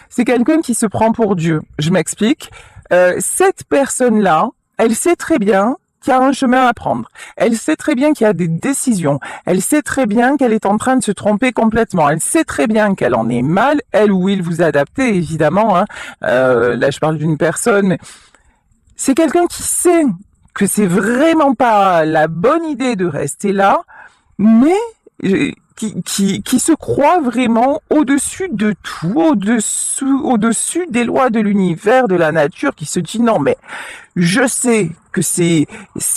C'est quelqu'un qui se prend pour Dieu. Je m'explique. Cette personne-là, elle sait très bien qu'il y a un chemin à prendre. Elle sait très bien qu'il y a des décisions. Elle sait très bien qu'elle est en train de se tromper complètement. Elle sait très bien qu'elle en est mal, elle ou il vous adaptez, évidemment. Hein. Là, je parle d'une personne, mais c'est quelqu'un qui sait que c'est vraiment pas la bonne idée de rester là, mais qui se croit vraiment au-dessus de tout, au-dessus des lois de l'univers, de la nature, qui se dit non mais je sais que c'est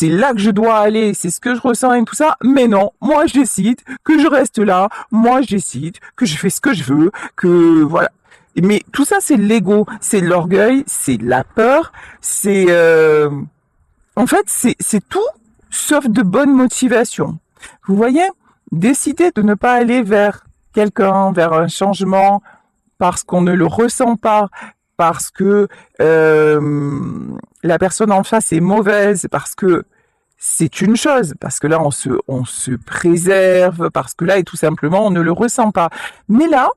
là que je dois aller, c'est ce que je ressens et tout ça, mais non, moi je décide que je reste là, moi je décide que je fais ce que je veux, que voilà. Mais tout ça c'est l'ego, c'est l'orgueil, c'est la peur, c'est en fait c'est tout sauf de bonne motivation. Vous voyez? Décider de ne pas aller vers quelqu'un, vers un changement, parce qu'on ne le ressent pas, parce que la personne en face est mauvaise, parce que c'est une chose, parce que là on se préserve, parce que là et tout simplement on ne le ressent pas. Mais là,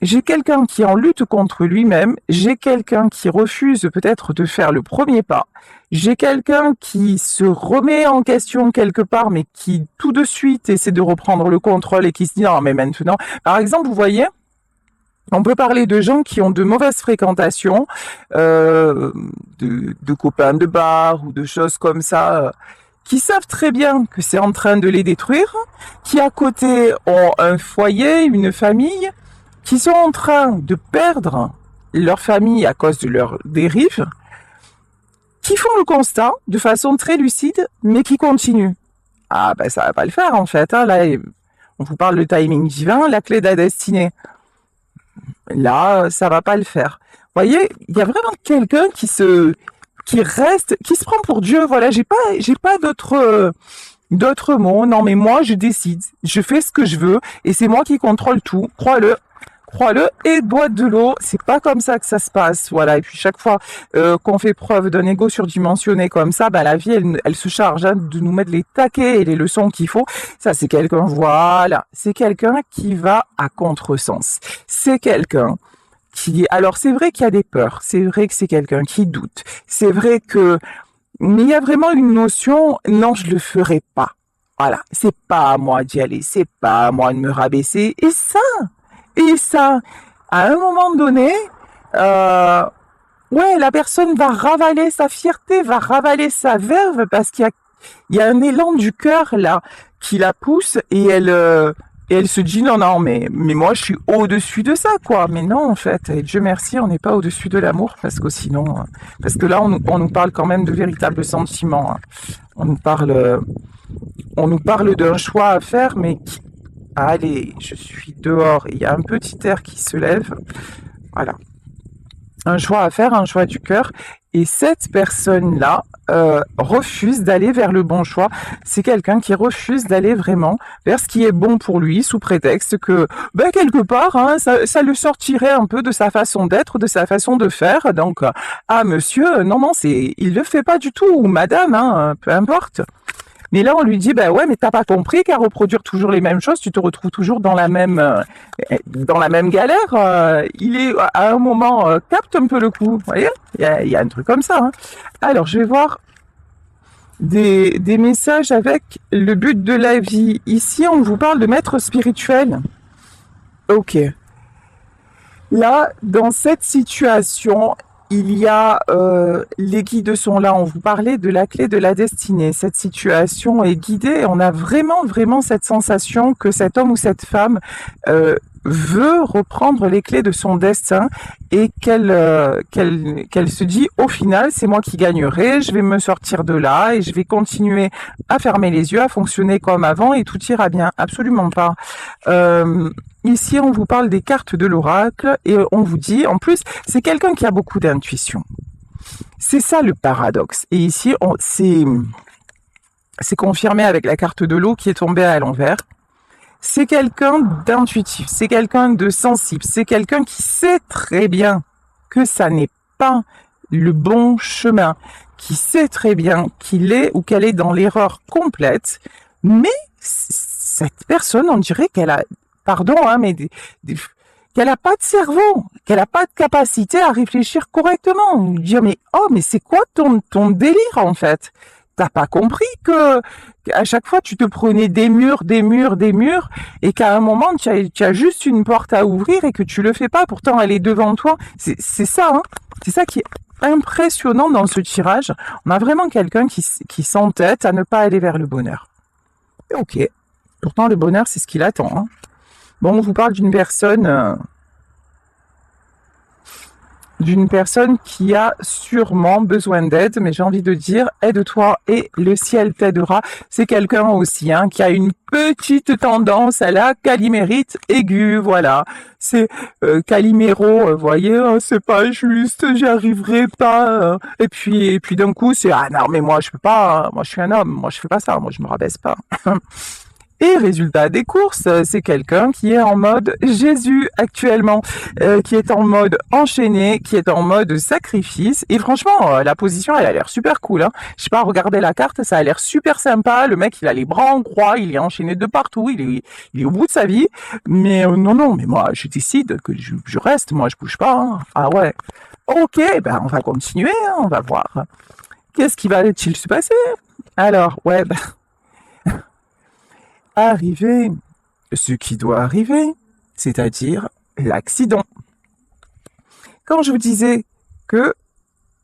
j'ai quelqu'un qui est en lutte contre lui-même, j'ai quelqu'un qui refuse peut-être de faire le premier pas, j'ai quelqu'un qui se remet en question quelque part, mais qui tout de suite essaie de reprendre le contrôle et qui se dit non mais maintenant, par exemple vous voyez, on peut parler de gens qui ont de mauvaises fréquentations, de copains de bar ou de choses comme ça, qui savent très bien que c'est en train de les détruire, qui à côté ont un foyer, une famille, qui sont en train de perdre leur famille à cause de leur dérive, qui font le constat de façon très lucide, mais qui continuent. Ah ben ça va pas le faire en fait. Hein. Là, on vous parle de timing divin, la clé de la destinée. Là, ça va pas le faire. Vous voyez, il y a vraiment quelqu'un qui reste, qui se prend pour Dieu. Voilà, j'ai pas d'autres mots. Non, mais moi, je décide. Je fais ce que je veux et c'est moi qui contrôle tout. Crois-le. Et bois de l'eau, c'est pas comme ça que ça se passe, voilà. Et puis chaque fois qu'on fait preuve d'un ego surdimensionné comme ça, ben la vie, elle se charge hein, de nous mettre les taquets et les leçons qu'il faut. Ça, c'est quelqu'un, voilà, c'est quelqu'un qui va à contresens. C'est quelqu'un qui, alors c'est vrai qu'il y a des peurs, c'est vrai que c'est quelqu'un qui doute, c'est vrai que, mais il y a vraiment une notion, non, je le ferai pas. Voilà, c'est pas à moi d'y aller, c'est pas à moi de me rabaisser, et ça, à un moment donné, ouais, la personne va ravaler sa fierté, va ravaler sa verve parce qu'il y a un élan du cœur là qui la pousse et elle se dit non, mais moi je suis au-dessus de ça quoi. Mais non en fait, et Dieu merci, on n'est pas au-dessus de l'amour parce que sinon, parce que là on nous parle quand même de véritables sentiments. Hein. On nous parle d'un choix à faire, mais allez, je suis dehors, il y a un petit air qui se lève, voilà. Un choix à faire, un choix du cœur, et cette personne-là refuse d'aller vers le bon choix. C'est quelqu'un qui refuse d'aller vraiment vers ce qui est bon pour lui, sous prétexte que, ben, quelque part, hein, ça le sortirait un peu de sa façon d'être, de sa façon de faire, donc, ah monsieur, non, il le fait pas du tout, ou madame, hein, peu importe. Mais là, on lui dit, ben ouais, mais t'as pas compris qu'à reproduire toujours les mêmes choses, tu te retrouves toujours dans la même galère. Il est à un moment capte un peu le coup, vous voyez. Il y a un truc comme ça. Hein. Alors, je vais voir des messages avec le but de la vie. Ici, on vous parle de maître spirituel. Ok. Là, dans cette situation, il y a les guides sont là. On vous parlait de la clé de la destinée. Cette situation est guidée. On a vraiment cette sensation que cet homme ou cette femme veut reprendre les clés de son destin et qu'elle se dit au final c'est moi qui gagnerai, je vais me sortir de là et je vais continuer à fermer les yeux, à fonctionner comme avant et tout ira bien. Absolument pas. Ici, on vous parle des cartes de l'oracle et on vous dit, en plus, c'est quelqu'un qui a beaucoup d'intuition. C'est ça le paradoxe. Et ici, c'est confirmé avec la carte de l'eau qui est tombée à l'envers. C'est quelqu'un d'intuitif, c'est quelqu'un de sensible, c'est quelqu'un qui sait très bien que ça n'est pas le bon chemin, qui sait très bien qu'il est ou qu'elle est dans l'erreur complète, mais cette personne, on dirait qu'elle a, pardon, hein, mais qu'elle a pas de cerveau, qu'elle a pas de capacité à réfléchir correctement. Dire mais oh mais c'est quoi ton délire en fait? T'as pas compris que à chaque fois tu te prenais des murs, des murs, des murs, et qu'à un moment tu as juste une porte à ouvrir et que tu le fais pas. Pourtant elle est devant toi. C'est ça, hein. C'est ça qui est impressionnant dans ce tirage. On a vraiment quelqu'un qui s'entête à ne pas aller vers le bonheur. Et ok. Pourtant le bonheur c'est ce qu'il attend, hein. Bon, on vous parle d'une personne qui a sûrement besoin d'aide, mais j'ai envie de dire, aide-toi et le ciel t'aidera. C'est quelqu'un aussi, hein, qui a une petite tendance à la calimérite aiguë, voilà. C'est Calimero, voyez, oh, c'est pas juste, j'y arriverai pas. Et puis d'un coup, c'est ah non mais moi je peux pas, moi je suis un homme, moi je fais pas ça, moi je me rabaisse pas. Et résultat des courses, c'est quelqu'un qui est en mode Jésus actuellement, qui est en mode enchaîné, qui est en mode sacrifice. Et franchement, la position, elle a l'air super cool, hein. Je sais pas, regardez la carte, ça a l'air super sympa. Le mec, il a les bras en croix, il est enchaîné de partout, il est au bout de sa vie. Mais non, mais moi, je décide que je reste, moi, je bouge pas, hein. Ah ouais. Ok, ben on va continuer, hein, on va voir. Qu'est-ce qui va-t-il se passer? Alors, ouais, ben, arriver ce qui doit arriver, c'est-à-dire l'accident. Quand je vous disais que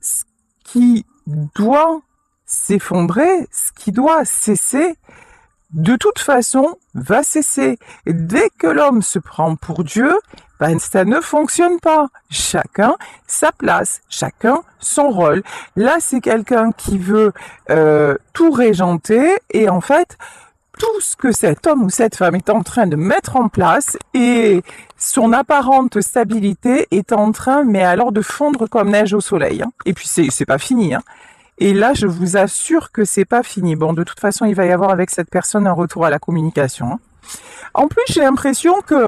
ce qui doit s'effondrer, ce qui doit cesser, de toute façon, va cesser. Et dès que l'homme se prend pour Dieu, ben, ça ne fonctionne pas. Chacun sa place, chacun son rôle. Là, c'est quelqu'un qui veut tout régenter et en fait, tout ce que cet homme ou cette femme est en train de mettre en place et son apparente stabilité est en train, mais alors de fondre comme neige au soleil, hein. Et puis c'est pas fini, hein. Et là, je vous assure que c'est pas fini. Bon, de toute façon, il va y avoir avec cette personne un retour à la communication, hein. En plus, j'ai l'impression que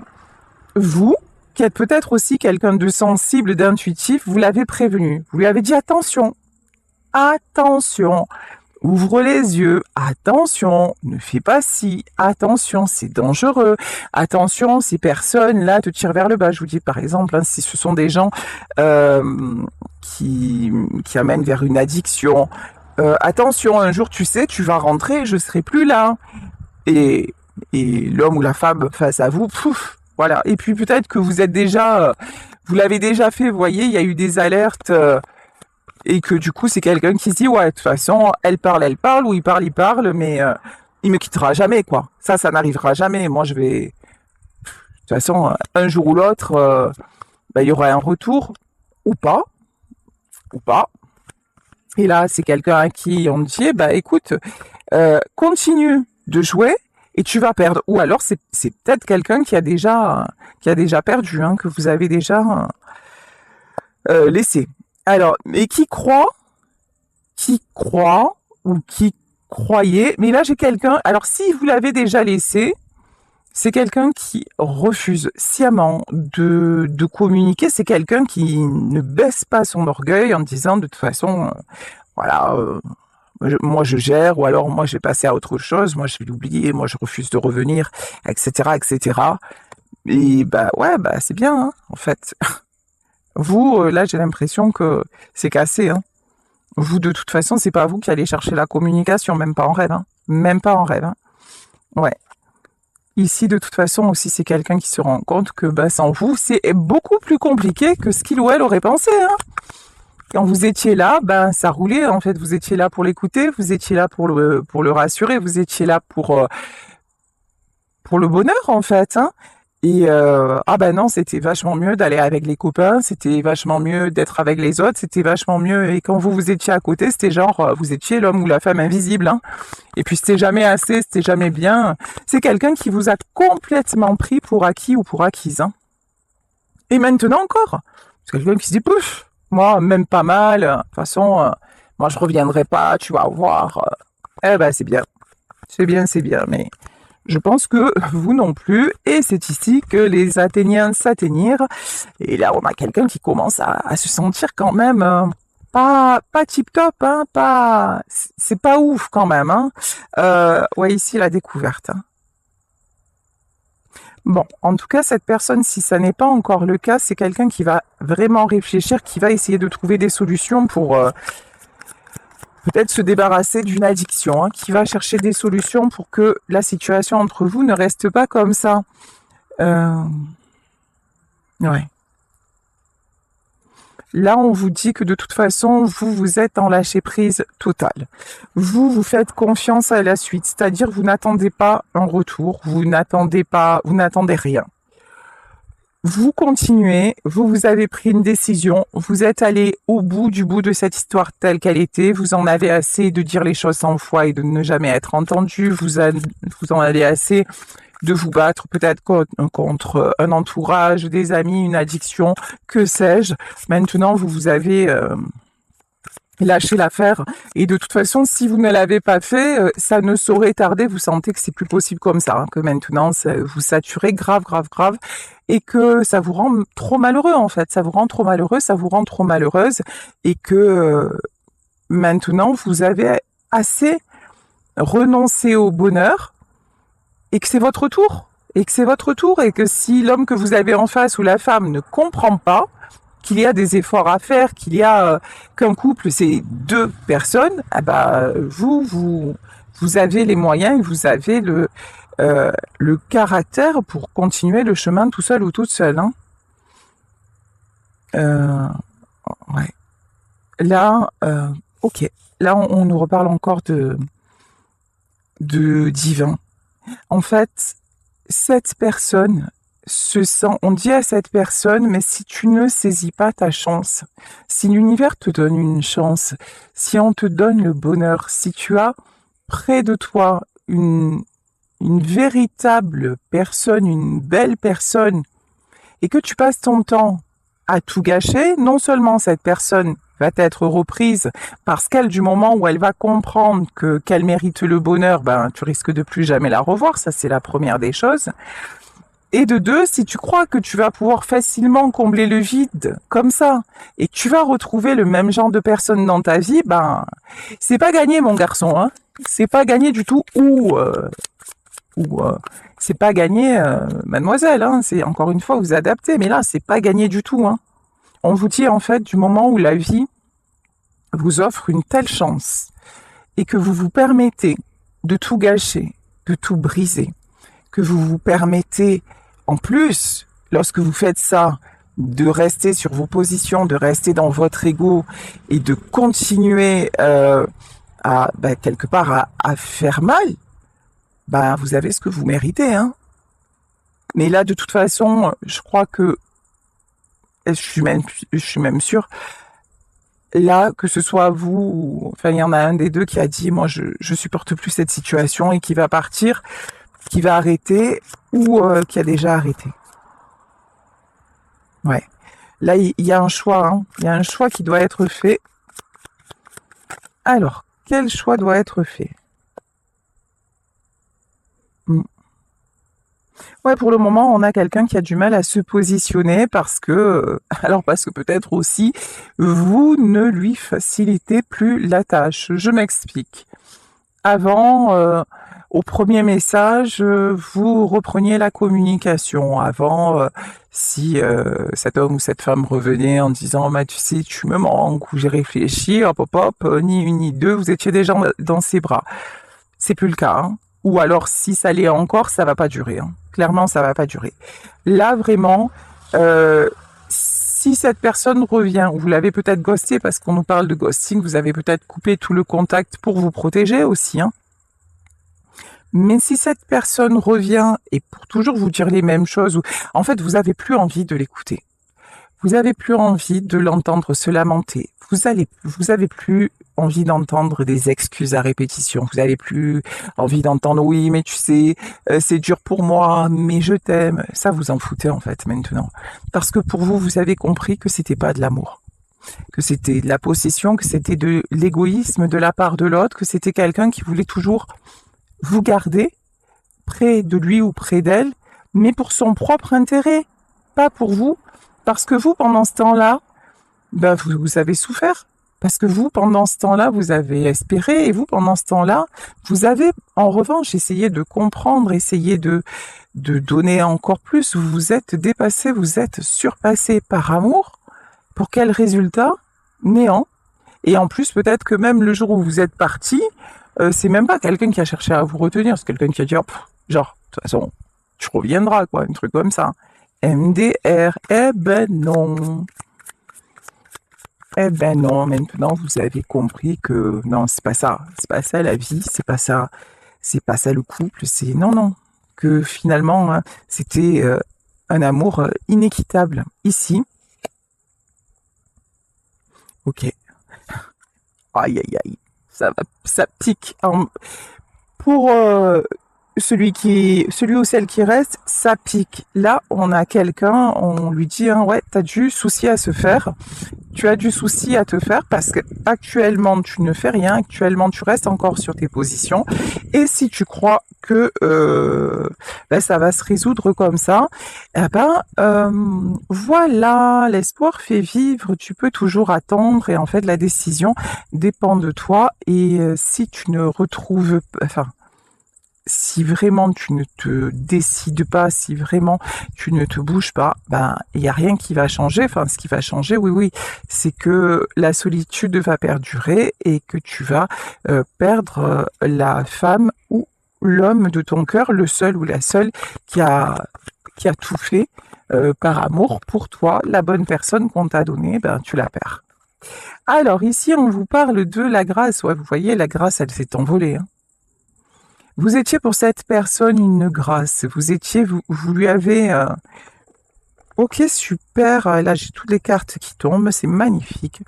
vous, qui êtes peut-être aussi quelqu'un de sensible, d'intuitif, vous l'avez prévenu. Vous lui avez dit attention, attention. Ouvre les yeux, attention, ne fais pas ci, attention, c'est dangereux, attention, ces personnes-là te tirent vers le bas. Je vous dis par exemple, hein, si ce sont des gens qui amènent vers une addiction, attention, un jour tu sais, tu vas rentrer, je serai plus là. Et l'homme ou la femme face à vous, pouf, voilà. Et puis peut-être que vous êtes déjà, vous l'avez déjà fait, vous voyez, il y a eu des alertes. Et que du coup, c'est quelqu'un qui se dit, ouais, de toute façon, elle parle, ou il parle, mais il me quittera jamais, quoi. Ça n'arrivera jamais. Moi, je vais... De toute façon, un jour ou l'autre, il y aura un retour, ou pas. Et là, c'est quelqu'un à qui on dit, écoute, continue de jouer et tu vas perdre. Ou alors, c'est peut-être quelqu'un qui a déjà perdu, hein, que vous avez déjà laissé. Alors, mais qui croit ou qui croyait, mais là j'ai quelqu'un, alors si vous l'avez déjà laissé, c'est quelqu'un qui refuse sciemment de communiquer, c'est quelqu'un qui ne baisse pas son orgueil en disant de toute façon, voilà, moi je gère, ou alors moi je vais passer à autre chose, moi je vais l'oublier, moi je refuse de revenir, etc., etc. Et c'est bien, hein, en fait. Vous, là, j'ai l'impression que c'est cassé, hein. Vous, de toute façon, c'est pas vous qui allez chercher la communication, même pas en rêve, hein. Même pas en rêve, hein. Ouais. Ici, de toute façon, aussi, c'est quelqu'un qui se rend compte que, sans vous, c'est beaucoup plus compliqué que ce qu'il ou elle aurait pensé, hein. Quand vous étiez là, ça roulait, en fait. Vous étiez là pour l'écouter, vous étiez là pour le rassurer, vous étiez là pour le bonheur, en fait, hein. Et non, c'était vachement mieux d'aller avec les copains, c'était vachement mieux d'être avec les autres, c'était vachement mieux. Et quand vous étiez à côté, c'était genre, vous étiez l'homme ou la femme invisible, hein. Et puis c'était jamais assez, c'était jamais bien. C'est quelqu'un qui vous a complètement pris pour acquis ou pour acquise, hein. Et maintenant encore, c'est quelqu'un qui se dit, pouf, moi, même pas mal, de toute façon, moi je reviendrai pas, tu vas voir. C'est bien. C'est bien, mais... Je pense que vous non plus, et c'est ici que les Athéniens s'atteignirent. Et là, on a quelqu'un qui commence à se sentir quand même pas tip top, hein, c'est pas ouf quand même, hein. Ici la découverte, hein. Bon, en tout cas, cette personne, si ça n'est pas encore le cas, c'est quelqu'un qui va vraiment réfléchir, qui va essayer de trouver des solutions pour peut-être se débarrasser d'une addiction, hein, qui va chercher des solutions pour que la situation entre vous ne reste pas comme ça. Euh, ouais. Là, on vous dit que de toute façon, vous êtes en lâcher prise totale. Vous faites confiance à la suite, c'est-à-dire vous n'attendez pas un retour, vous n'attendez rien. Vous continuez, vous avez pris une décision, vous êtes allé au bout de cette histoire telle qu'elle était, vous en avez assez de dire les choses 100 fois et de ne jamais être entendu, vous en avez assez de vous battre peut-être contre un entourage, des amis, une addiction, que sais-je. Maintenant, vous avez lâché l'affaire et de toute façon, si vous ne l'avez pas fait, ça ne saurait tarder. Vous sentez que c'est plus possible comme ça, hein, que maintenant vous saturez grave et que ça vous rend trop malheureux en fait. Ça vous rend trop malheureux, ça vous rend trop malheureuse et que maintenant vous avez assez renoncé au bonheur et que c'est votre tour. Et que si l'homme que vous avez en face ou la femme ne comprend pas qu'il y a des efforts à faire, qu'il y a qu'un couple, c'est deux personnes, ah bah, vous avez les moyens, vous avez le caractère pour continuer le chemin tout seul ou toute seule. Hein. Ouais. Là, ok. Là, on nous reparle encore de divin. En fait, cette personne se sent, on dit à cette personne, mais si tu ne saisis pas ta chance, si l'univers te donne une chance, si on te donne le bonheur, si tu as près de toi une véritable personne, une belle personne, et que tu passes ton temps à tout gâcher, non seulement cette personne va être reprise parce qu'elle, du moment où elle va comprendre qu'elle mérite le bonheur, ben tu risques de plus jamais la revoir, ça c'est la première des choses. Et de deux, si tu crois que tu vas pouvoir facilement combler le vide comme ça, et que tu vas retrouver le même genre de personne dans ta vie, ben c'est pas gagné mon garçon, hein. C'est pas gagné du tout, ou c'est pas gagné, mademoiselle, hein. C'est encore une fois vous adaptez, mais là c'est pas gagné du tout, hein. On vous dit en fait du moment où la vie vous offre une telle chance et que vous vous permettez de tout gâcher, de tout briser, que vous vous permettez en plus, lorsque vous faites ça, de rester sur vos positions, de rester dans votre ego et de continuer quelque part à faire mal, vous avez ce que vous méritez. Hein. Mais là, de toute façon, je crois que je suis même sûre, là, que ce soit vous, enfin, il y en a un des deux qui a dit, moi, je supporte plus cette situation et qui va partir, qui va arrêter ou qui a déjà arrêté. Ouais. Là, il y a un choix, hein. Il y a un choix qui doit être fait. Alors, quel choix doit être fait? Ouais, pour le moment, on a quelqu'un qui a du mal à se positionner parce que peut-être aussi, vous ne lui facilitez plus la tâche. Je m'explique. Avant, au premier message, vous repreniez la communication. Avant, si cet homme ou cette femme revenait en disant tu sais, tu me manques, ou j'ai réfléchi, hop, ni une ni deux, vous étiez déjà dans ses bras. C'est plus le cas. Hein. Ou alors, si ça l'est encore, ça va pas durer. Hein. Clairement, ça va pas durer. Là, vraiment, si cette personne revient, vous l'avez peut-être ghosté parce qu'on nous parle de ghosting, vous avez peut-être coupé tout le contact pour vous protéger aussi. Hein. Mais si cette personne revient et pour toujours vous dire les mêmes choses, en fait, vous avez plus envie de l'écouter. Vous avez plus envie de l'entendre se lamenter. Vous avez plus envie d'entendre des excuses à répétition. Vous avez plus envie d'entendre oui, mais tu sais, c'est dur pour moi, mais je t'aime. Ça, vous en foutez en fait maintenant, parce que pour vous, vous avez compris que c'était pas de l'amour, que c'était de la possession, que c'était de l'égoïsme de la part de l'autre, que c'était quelqu'un qui voulait toujours vous garder près de lui ou près d'elle, mais pour son propre intérêt, pas pour vous, parce que vous, pendant ce temps-là, vous avez souffert. Parce que vous, pendant ce temps-là, vous avez espéré, et vous, pendant ce temps-là, vous avez, en revanche, essayé de comprendre, essayé de donner encore plus. Vous vous êtes dépassé, vous êtes surpassé par amour. Pour quel résultat? Néant. Et en plus, peut-être que même le jour où vous êtes parti, c'est même pas quelqu'un qui a cherché à vous retenir, c'est quelqu'un qui a dit, oh, genre, de toute façon, tu reviendras, quoi, un truc comme ça. MDR, eh ben non. Eh ben non, maintenant vous avez compris que non, c'est pas ça la vie, c'est pas ça le couple, c'est non, non, que finalement hein, c'était un amour inéquitable. Ici, ok, aïe aïe aïe, ça pique. Pour celui ou celle qui reste, ça pique. Là, on a quelqu'un, on lui dit, hein, ouais, t'as du souci à se faire. Tu as du souci à te faire parce que actuellement tu ne fais rien, actuellement tu restes encore sur tes positions. Et si tu crois que ben, ça va se résoudre comme ça, eh ben voilà, l'espoir fait vivre. Tu peux toujours attendre et en fait la décision dépend de toi. Et si tu ne retrouves, enfin si vraiment tu ne te décides pas, si vraiment tu ne te bouges pas, ben il y a rien qui va changer. Enfin, ce qui va changer, oui, oui, c'est que la solitude va perdurer et que tu vas perdre la femme ou l'homme de ton cœur, le seul ou la seule qui a tout fait par amour pour toi, la bonne personne qu'on t'a donnée, ben tu la perds. Alors ici, on vous parle de la grâce. Ouais, vous voyez, la grâce, elle s'est envolée. Hein. Vous étiez pour cette personne une grâce. Vous lui avez. Ok, super. Là, j'ai toutes les cartes qui tombent. C'est magnifique.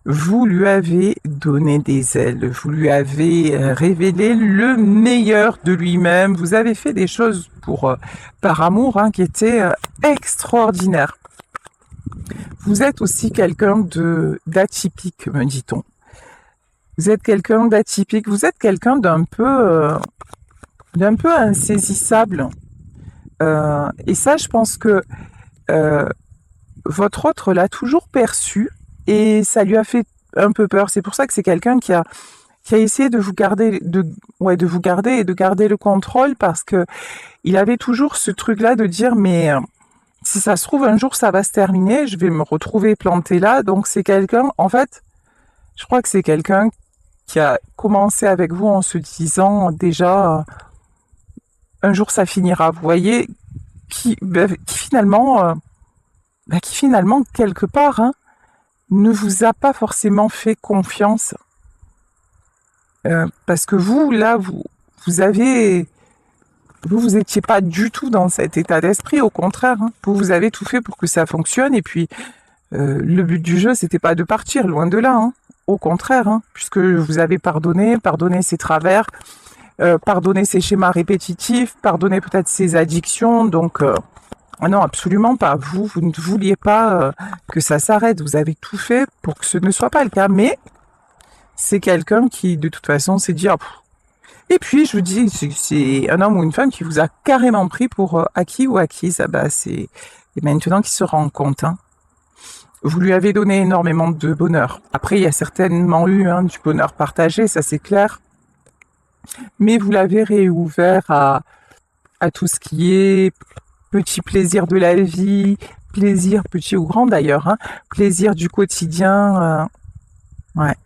Vous lui avez donné des ailes. Vous lui avez révélé le meilleur de lui-même. Vous avez fait des choses par amour qui étaient extraordinaires. Vous êtes aussi quelqu'un d'atypique, me dit-on. Vous êtes quelqu'un d'atypique, vous êtes quelqu'un d'un peu insaisissable. Et ça, je pense que votre autre l'a toujours perçu et ça lui a fait un peu peur. C'est pour ça que c'est quelqu'un qui a essayé de vous garder, de vous garder et de garder le contrôle parce que il avait toujours ce truc-là de dire mais si ça se trouve un jour ça va se terminer, je vais me retrouver planté là. Donc c'est quelqu'un, en fait, je crois que c'est quelqu'un qui a commencé avec vous en se disant déjà un jour ça finira. Vous voyez, qui finalement quelque part ne vous a pas forcément fait confiance parce que vous là vous étiez pas du tout dans cet état d'esprit. Au contraire, vous avez tout fait pour que ça fonctionne et puis le but du jeu c'était pas de partir, loin de là. Au contraire, puisque vous avez pardonné ses travers, pardonné ses schémas répétitifs, pardonné peut-être ses addictions. Donc, non, absolument pas. Vous ne vouliez pas que ça s'arrête. Vous avez tout fait pour que ce ne soit pas le cas. Mais c'est quelqu'un qui, de toute façon, s'est dit... Et puis, je vous dis, c'est un homme ou une femme qui vous a carrément pris pour acquis ou acquise. C'est maintenant qu'il se rend compte. Vous lui avez donné énormément de bonheur. Après, il y a certainement eu du bonheur partagé, ça c'est clair. Mais vous l'avez réouvert à tout ce qui est petit plaisir de la vie, plaisir petit ou grand d'ailleurs, plaisir du quotidien. Ouais.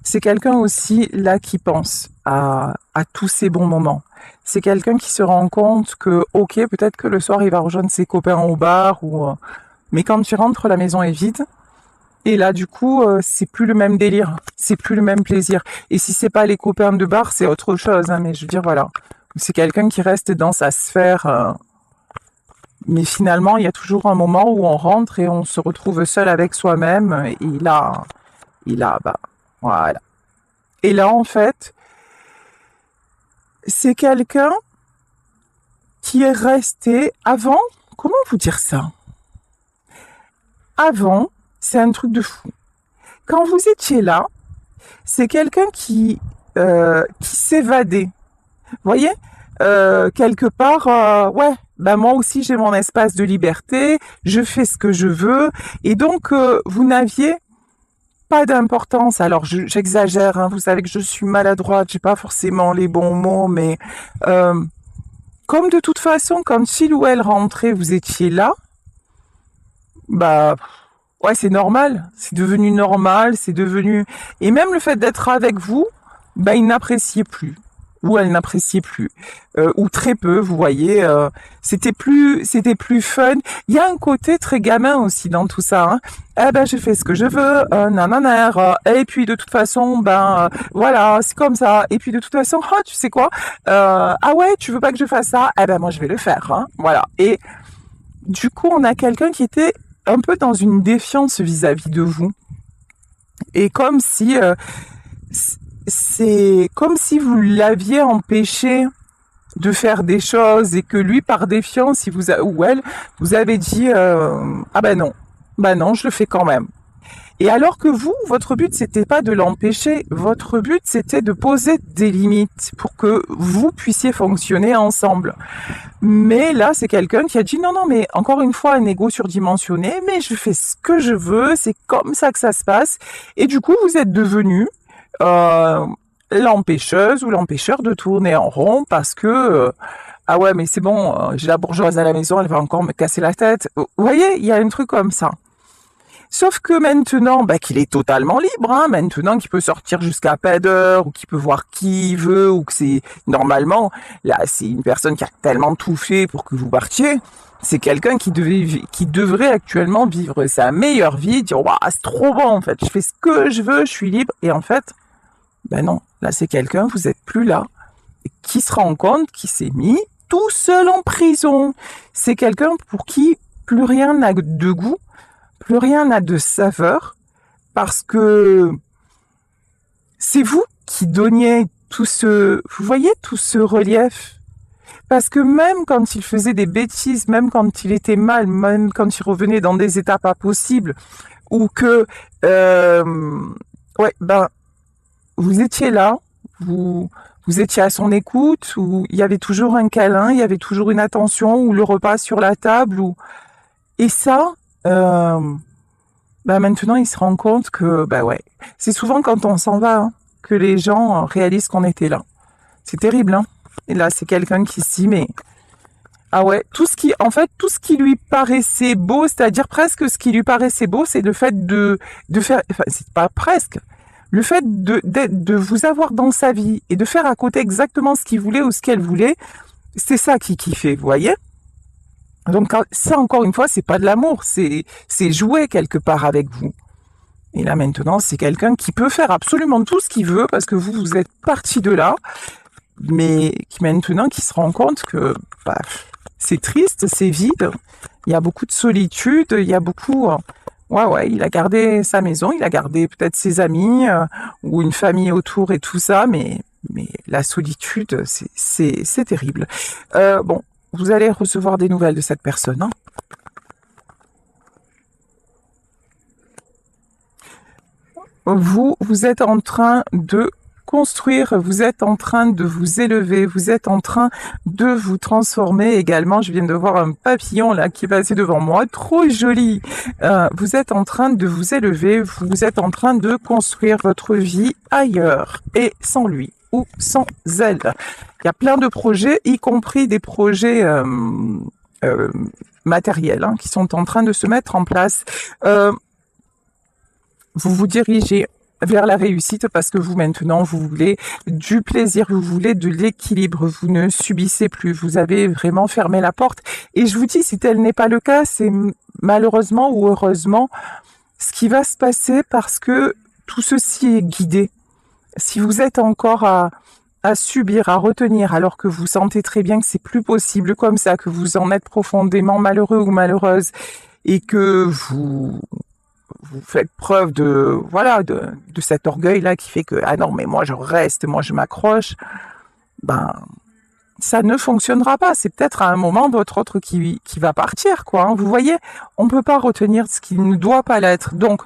C'est quelqu'un aussi là qui pense à tous ces bons moments. C'est quelqu'un qui se rend compte que, ok, peut-être que le soir il va rejoindre ses copains au bar mais quand tu rentres, la maison est vide. Et là, du coup, c'est plus le même délire. C'est plus le même plaisir. Et si c'est pas les copains de bar, c'est autre chose. Mais je veux dire, voilà. C'est quelqu'un qui reste dans sa sphère. Mais finalement, il y a toujours un moment où on rentre et on se retrouve seul avec soi-même. Et là, voilà. Et là, en fait, c'est quelqu'un qui est resté avant. Comment vous dire ça? Avant, c'est un truc de fou. Quand vous étiez là, c'est quelqu'un qui s'évadait. Vous voyez, quelque part, ouais, moi aussi j'ai mon espace de liberté, je fais ce que je veux, et donc vous n'aviez pas d'importance. Alors j'exagère, hein, vous savez que je suis maladroite, j'ai pas forcément les bons mots, mais euh, comme de toute façon, quand il ou elle rentrait, vous étiez là, bah ouais, c'est normal, c'est devenu normal, c'est devenu... Et même le fait d'être avec vous, bah il n'appréciait plus. Ou elle n'appréciait plus. Ou très peu, vous voyez. C'était plus fun. Il y a un côté très gamin aussi dans tout ça. Hein. Eh ben, je fais ce que je veux, nanana, et puis de toute façon, voilà, c'est comme ça. Et puis de toute façon, ah, tu sais quoi, ah ouais, tu veux pas que je fasse ça? Eh ben, moi, je vais le faire. Hein. Voilà. Et du coup, on a quelqu'un qui était un peu dans une défiance vis-à-vis de vous. Et comme si c'est comme si vous l'aviez empêché de faire des choses et que lui, par défiance, ou elle, vous avez dit ah ben non, je le fais quand même. Et alors que vous, votre but, c'était pas de l'empêcher, votre but, c'était de poser des limites pour que vous puissiez fonctionner ensemble. Mais là, c'est quelqu'un qui a dit non, non, mais encore une fois, un ego surdimensionné, mais je fais ce que je veux, c'est comme ça que ça se passe. Et du coup, vous êtes devenu euh, l'empêcheuse ou l'empêcheur de tourner en rond parce que ah ouais, mais c'est bon, j'ai la bourgeoise à la maison, elle va encore me casser la tête. Vous voyez, il y a un truc comme ça. Sauf que maintenant, qu'il est totalement libre, hein, maintenant qu'il peut sortir jusqu'à pas d'heure, ou qu'il peut voir qui il veut, ou que c'est normalement, là, c'est une personne qui a tellement tout fait pour que vous partiez. C'est quelqu'un qui devrait actuellement vivre sa meilleure vie, dire waouh, c'est trop bon en fait, je fais ce que je veux, je suis libre. Et en fait, ben non, là c'est quelqu'un, vous êtes plus là, et qui se rend compte qu'il s'est mis tout seul en prison. C'est quelqu'un pour qui plus rien n'a de goût, plus rien n'a de saveur, parce que c'est vous qui donniez vous voyez, tout ce relief. Parce que même quand il faisait des bêtises, même quand il était mal, même quand il revenait dans des états pas possibles, ou que, ouais, vous étiez là, vous étiez à son écoute, ou il y avait toujours un câlin, il y avait toujours une attention, ou le repas sur la table, et ça, maintenant il se rend compte que, ouais, c'est souvent quand on s'en va hein, que les gens réalisent qu'on était là. C'est terrible, hein. Et là, c'est quelqu'un qui se dit, mais ah ouais, tout ce qui lui paraissait beau, c'est-à-dire presque ce qui lui paraissait beau, c'est le fait de faire, enfin, c'est pas presque, le fait de vous avoir dans sa vie et de faire à côté exactement ce qu'il voulait ou ce qu'elle voulait, c'est ça qui kiffait, vous voyez? Donc, ça, encore une fois, c'est pas de l'amour, c'est jouer quelque part avec vous. Et là, maintenant, c'est quelqu'un qui peut faire absolument tout ce qu'il veut parce que vous êtes parti de là, mais qui maintenant, qui se rend compte que, c'est triste, c'est vide, il y a beaucoup de solitude, il y a beaucoup... ouais, il a gardé sa maison, il a gardé peut-être ses amis ou une famille autour et tout ça, mais la solitude, c'est terrible. Bon, vous allez recevoir des nouvelles de cette personne. Hein. Vous êtes en train de construire, vous êtes en train de vous élever, vous êtes en train de vous transformer également. Je viens de voir un papillon là qui est passé devant moi, trop joli. Vous êtes en train de vous élever, vous êtes en train de construire votre vie ailleurs et sans lui ou sans elle. Il y a plein de projets, y compris des projets matériels hein, qui sont en train de se mettre en place. Vous vous dirigez vers la réussite parce que vous maintenant vous voulez du plaisir, vous voulez de l'équilibre, vous ne subissez plus, vous avez vraiment fermé la porte. Et je vous dis, si tel n'est pas le cas, c'est malheureusement ou heureusement ce qui va se passer parce que tout ceci est guidé. Si vous êtes encore à subir, à retenir, alors que vous sentez très bien que c'est plus possible comme ça, que vous en êtes profondément malheureux ou malheureuse et que vous faites preuve de cet orgueil-là qui fait que, ah non, mais moi je reste, moi je m'accroche, ça ne fonctionnera pas. C'est peut-être à un moment votre autre qui va partir, quoi. Hein. Vous voyez, on ne peut pas retenir ce qui ne doit pas l'être. Donc,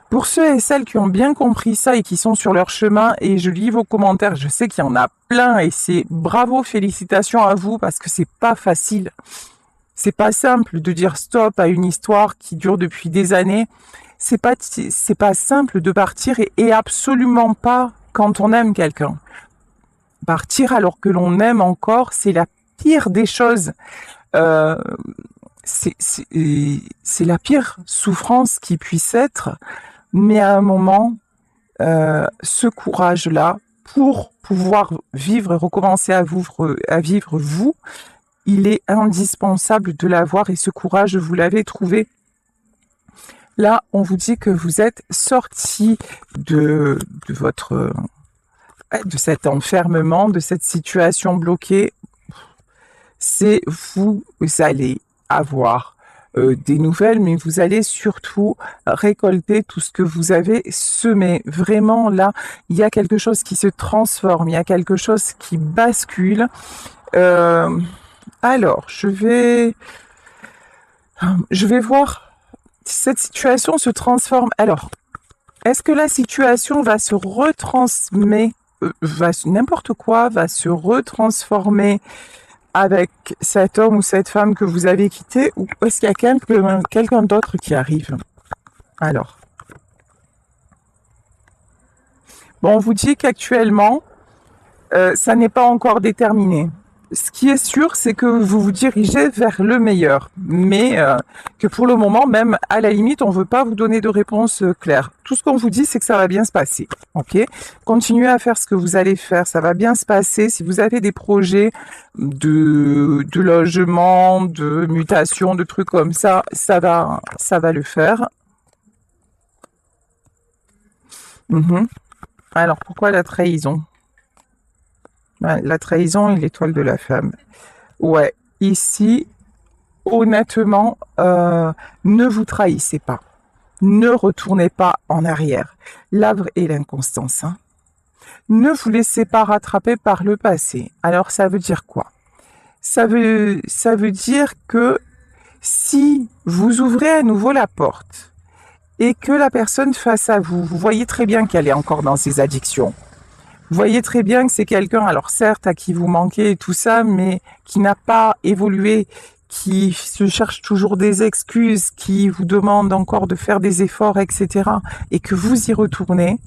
pour ceux et celles qui ont bien compris ça et qui sont sur leur chemin, et je lis vos commentaires, je sais qu'il y en a plein, et c'est bravo, félicitations à vous, parce que c'est pas facile. C'est pas simple de dire stop à une histoire qui dure depuis des années. C'est pas simple de partir et absolument pas quand on aime quelqu'un. Partir alors que l'on aime encore, c'est la pire des choses. Euh, c'est la pire souffrance qui puisse être, mais à un moment, ce courage-là, pour pouvoir vivre et recommencer à vivre vous, il est indispensable de l'avoir et ce courage, vous l'avez trouvé. Là, on vous dit que vous êtes sorti de votre, de cet enfermement, de cette situation bloquée. C'est vous allez avoir des nouvelles, mais vous allez surtout récolter tout ce que vous avez semé. Vraiment, là, il y a quelque chose qui se transforme, il y a quelque chose qui bascule. Alors, je vais voir si cette situation se transforme. Alors, est-ce que la situation va se retransmettre, n'importe quoi va se retransformer avec cet homme ou cette femme que vous avez quitté, ou est-ce qu'il y a quelqu'un d'autre qui arrive? Alors, bon, on vous dit qu'actuellement, ça n'est pas encore déterminé. Ce qui est sûr, c'est que vous vous dirigez vers le meilleur, mais que pour le moment, même à la limite, on ne veut pas vous donner de réponse claire. Tout ce qu'on vous dit, c'est que ça va bien se passer. Ok? Continuez à faire ce que vous allez faire, ça va bien se passer. Si vous avez des projets de logement, de mutation, de trucs comme ça va le faire. Mhm. Alors, pourquoi la trahison? La trahison et l'étoile de la femme. Ouais, ici, honnêtement, ne vous trahissez pas. Ne retournez pas en arrière. L'avre et l'inconstance. Hein. Ne vous laissez pas rattraper par le passé. Alors, ça veut dire quoi? Ça veut dire que si vous ouvrez à nouveau la porte et que la personne face à vous, vous voyez très bien qu'elle est encore dans ses addictions. Vous voyez très bien que c'est quelqu'un, alors certes, à qui vous manquez et tout ça, mais qui n'a pas évolué, qui se cherche toujours des excuses, qui vous demande encore de faire des efforts, etc. Et que vous y retournez,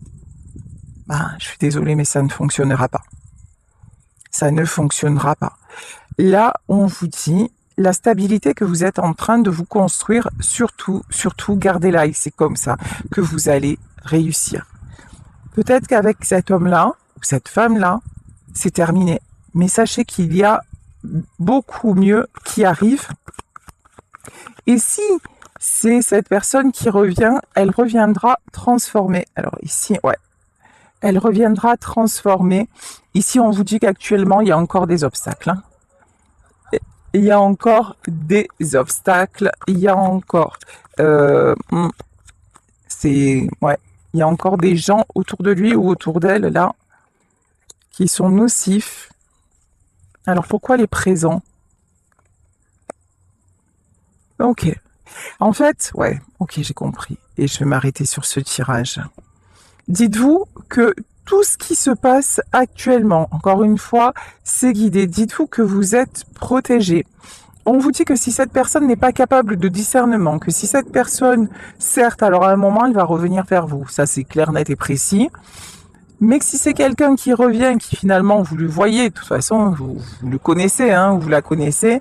bah, je suis désolée, mais ça ne fonctionnera pas. Ça ne fonctionnera pas. Là, on vous dit, la stabilité que vous êtes en train de vous construire, surtout, gardez-la, et c'est comme ça que vous allez réussir. Peut-être qu'avec cet homme-là, ou cette femme-là, c'est terminé. Mais sachez qu'il y a beaucoup mieux qui arrive. Et si c'est cette personne qui revient, elle reviendra transformée. Alors ici, ouais, elle reviendra transformée. Ici, on vous dit qu'actuellement, il y a encore des obstacles. Hein. Il y a encore des obstacles. Il y a encore... ouais. Il y a encore des gens autour de lui ou autour d'elle, là, qui sont nocifs. Alors, pourquoi les présents? Ok. En fait, ouais, ok, j'ai compris. Et je vais m'arrêter sur ce tirage. Dites-vous que tout ce qui se passe actuellement, encore une fois, c'est guidé. Dites-vous que vous êtes protégé. On vous dit que si cette personne n'est pas capable de discernement, que si cette personne, certes, alors à un moment, elle va revenir vers vous, ça c'est clair, net et précis, mais que si c'est quelqu'un qui revient, qui finalement, vous le voyez, de toute façon, vous le connaissez, hein, vous la connaissez,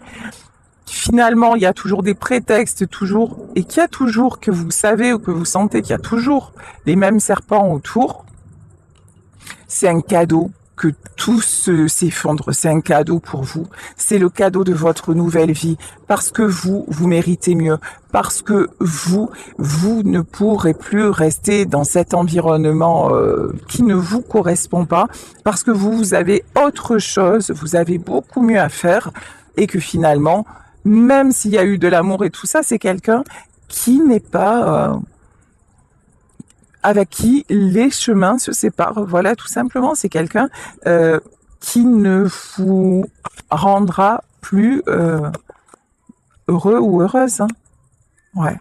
finalement, il y a toujours des prétextes, toujours, et qu'il y a toujours, que vous savez ou que vous sentez qu'il y a toujours les mêmes serpents autour, c'est un cadeau que tout s'effondre, c'est un cadeau pour vous. C'est le cadeau de votre nouvelle vie. Parce que vous méritez mieux. Parce que vous ne pourrez plus rester dans cet environnement qui ne vous correspond pas. Parce que vous avez autre chose, vous avez beaucoup mieux à faire. Et que finalement, même s'il y a eu de l'amour et tout ça, c'est quelqu'un qui n'est pas... avec qui les chemins se séparent. Voilà, tout simplement, c'est quelqu'un qui ne vous rendra plus heureux ou heureuse. Hein. Ouais,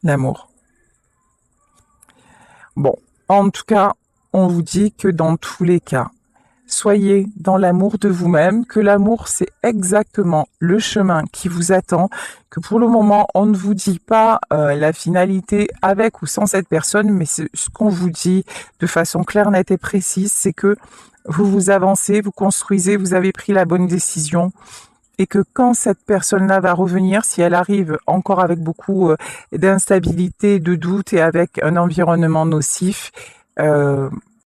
l'amour. Bon, en tout cas, on vous dit que dans tous les cas, Soyez dans l'amour de vous-même, que l'amour c'est exactement le chemin qui vous attend, que pour le moment on ne vous dit pas la finalité avec ou sans cette personne, mais ce qu'on vous dit de façon claire, nette et précise, c'est que vous avancez, vous construisez, vous avez pris la bonne décision et que quand cette personne-là va revenir, si elle arrive encore avec beaucoup d'instabilité, de doute et avec un environnement nocif,